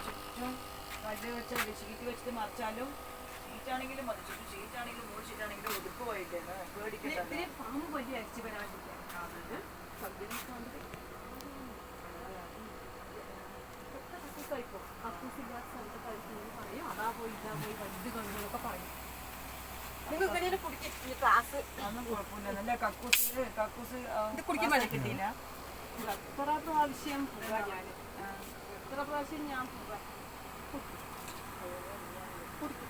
ചുറ്റും കല്ല് വെച്ചാൽ ഷീറ്റ് വെച്ചിട്ട് മറിച്ചാലും ഷീറ്റാണെങ്കിലും മറിച്ചിട്ട് ഷീറ്റാണെങ്കിലും മൂന്ന് ഷീറ്റാണെങ്കിലും ഒതുക്ക് പോയിട്ടേന്ന് പേടിക്കട്ടെ. പാമ്പ് വലിയ അരിച്ചു വരാണ്ടിരിക്കാൻ കക്കൂസില്ലാത്ത സ്ഥലത്ത് കഴിക്കുന്നത് പറയും. അതാ പോയി ഇതാ പോയി വലുത് കണ്ണുകളൊക്കെ പറയും. നിങ്ങൾ ഇങ്ങനെ കുടിക്കും ക്ലാസ് അതൊന്നും കുഴപ്പമില്ല. നല്ല കക്കൂസ് കുടിക്കാൻ വേണ്ടി കിട്ടിയില്ല. എത്ര പ്രാവശ്യം പോവാ ഞാൻ, എത്ര പ്രാവശ്യം ഞാൻ പോവാ കുടിക്കും.